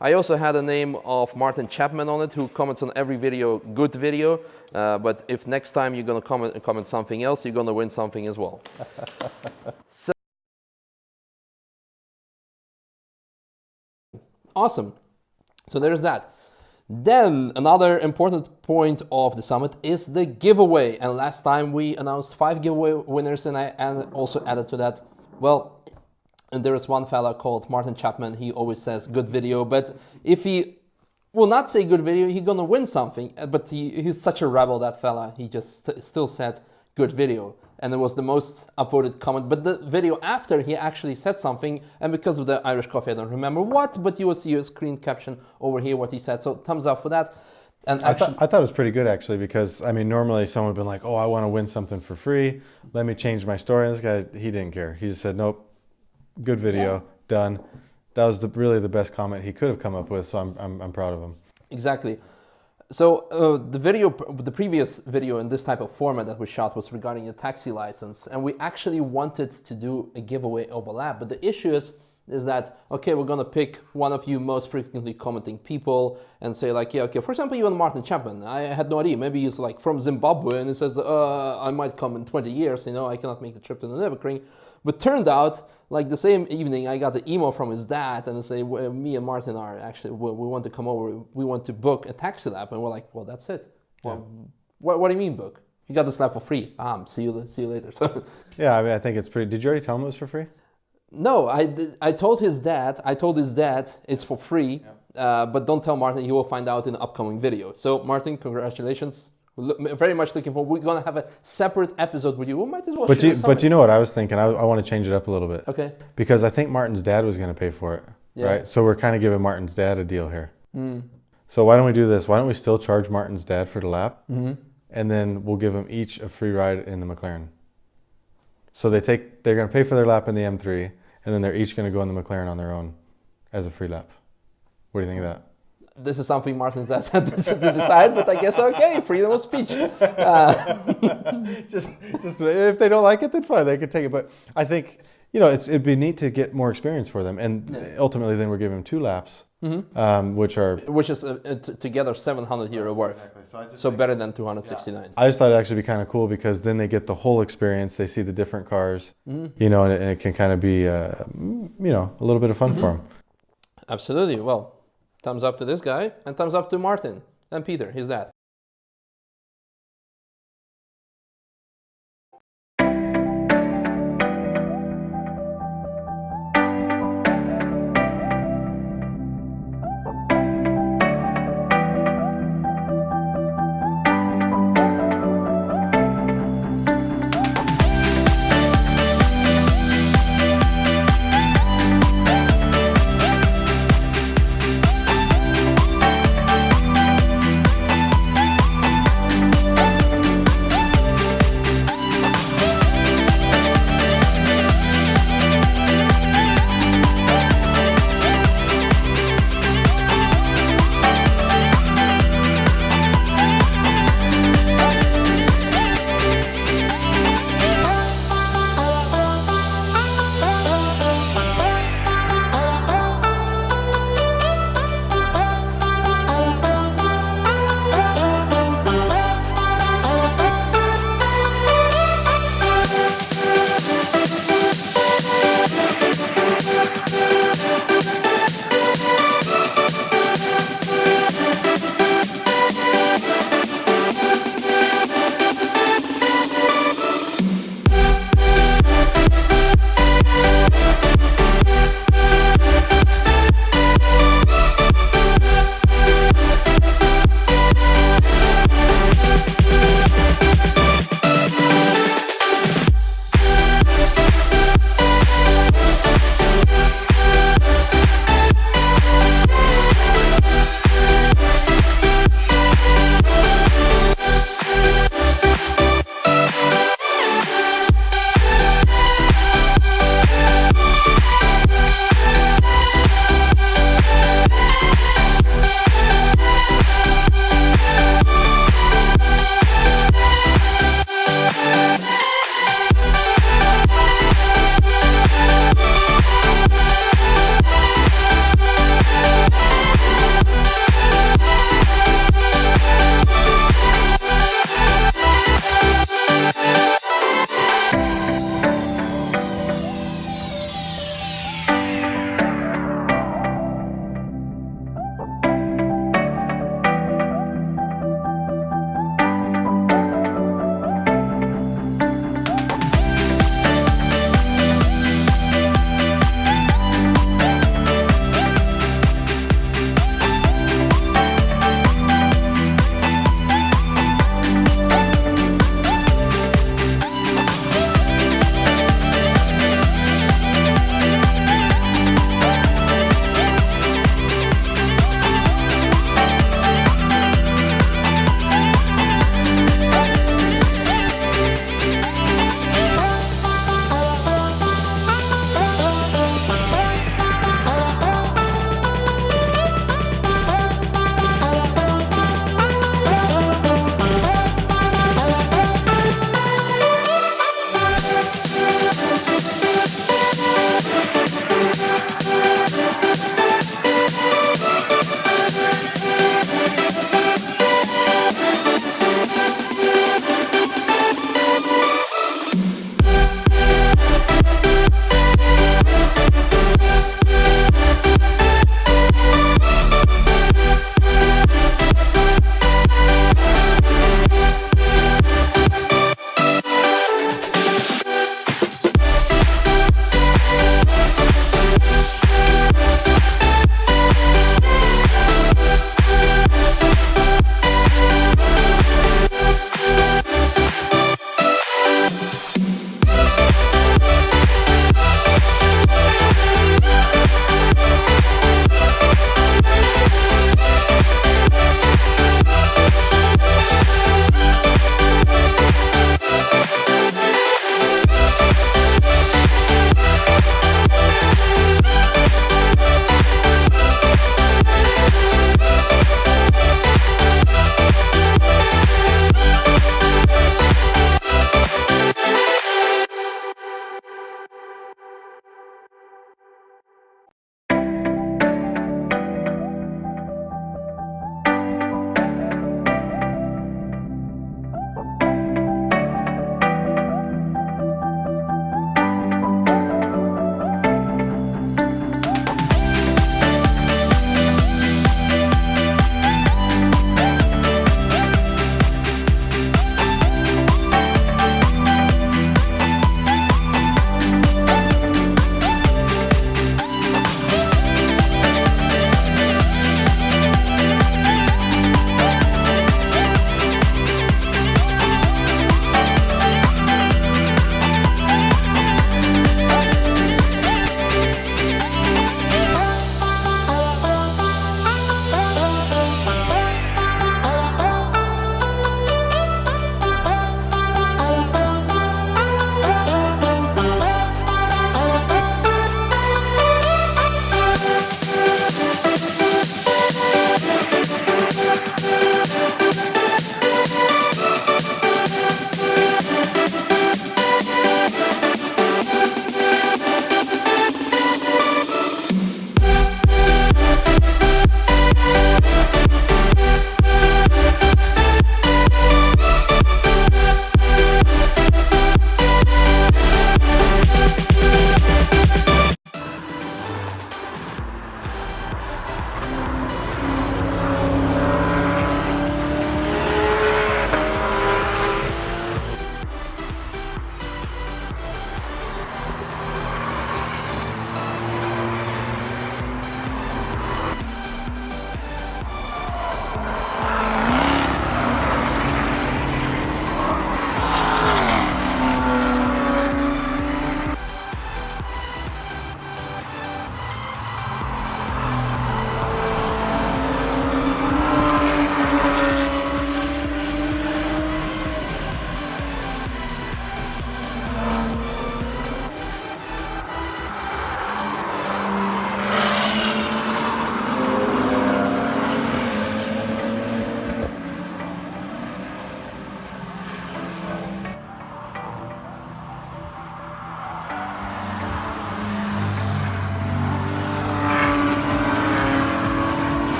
I also had the name of Martin Chapman on it, who comments on every video, good video. But if next time you're gonna comment something else, you're gonna win something as well. So, awesome. So there's that. Then another important point of the summit is the giveaway. And last time we announced 5 giveaway winners, and I also added to that, well, and there is one fella called Martin Chapman. He always says good video, but if he will not say good video, he's gonna win something. But he's such a rebel, that fella. He just still said good video, and it was the most upvoted comment. But the video after, he actually said something, and because of the Irish coffee, I don't remember what, but you will see a screen caption over here what he said. So thumbs up for that. And actually, I thought it was pretty good, actually, because I mean, normally someone would be like, "Oh, I want to win something for free. Let me change my story." And this guy, he didn't care. He just said, "Nope, good video, done." That was really the best comment he could have come up with. So I'm proud of him. Exactly. So the previous video in this type of format that we shot was regarding a taxi license, and we actually wanted to do a giveaway of a lap. But the issue is that, okay, we're gonna pick one of you most frequently commenting people and say like, yeah, okay, for example, you and Martin Chapman. I had no idea. Maybe he's like from Zimbabwe and he says, I might come in 20 years, you know, I cannot make the trip to the Nurburgring. But turned out, like the same evening, I got the email from his dad and they say, well, me and Martin are actually, we want to come over, we want to book a taxi lap. And we're like, well, that's it. Well, what do you mean book? You got this lap for free. See you later. So, yeah, I mean, I think it's pretty. Did you already tell him it was for free? No, I told his dad it's for free, but don't tell Martin, he will find out in the upcoming video. So Martin, congratulations. Very much looking forward. We're gonna have a separate episode with you. We might as well. But you know what I was thinking? I want to change it up a little bit. Okay. Because I think Martin's dad was going to pay for it, right? So we're kind of giving Martin's dad a deal here. So why don't we do this? Why don't we still charge Martin's dad for the lap, and then we'll give them each a free ride in the McLaren. So they're going to pay for their lap in the M3, and then they're each going to go in the McLaren on their own as a free lap. What do you think of that? This is something Martin's dad had to decide, but I guess okay, freedom of speech. Just if they don't like it, then fine, they can take it. But I think, you know, it'd be neat to get more experience for them, and ultimately then we're giving them 2 laps, which is together €700 worth. Exactly. So better than 269. I just thought it'd actually be kind of cool because then they get the whole experience. They see the different cars, you know, and it can kind of be, you know, a little bit of fun for them. Absolutely. Well, thumbs up to this guy and thumbs up to Martin and Peter, his dad.